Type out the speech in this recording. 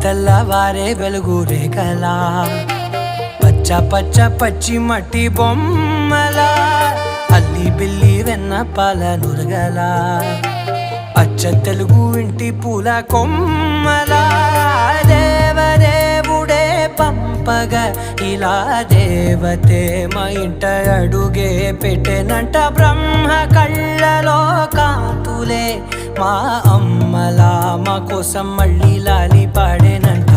తెల్లవారే వెలుగు రేఖలా పచ్చ పచ్చ పచ్చి మట్టి బొమ్మలా అల్లి బిల్లి వెన్న పాల నురగలా అచ్చ తెలుగు ఇంటి పూల కొమ్మలా దేవదేవుడే పంపగా ఇలా దేవతే మా ఇంట అడుగే పెట్టెనంట బ్రహ్మ కళ్ళలో కాంతులే మా అమ్మలా మా కోసం మళ్ళీ లాలి పాడేనంట.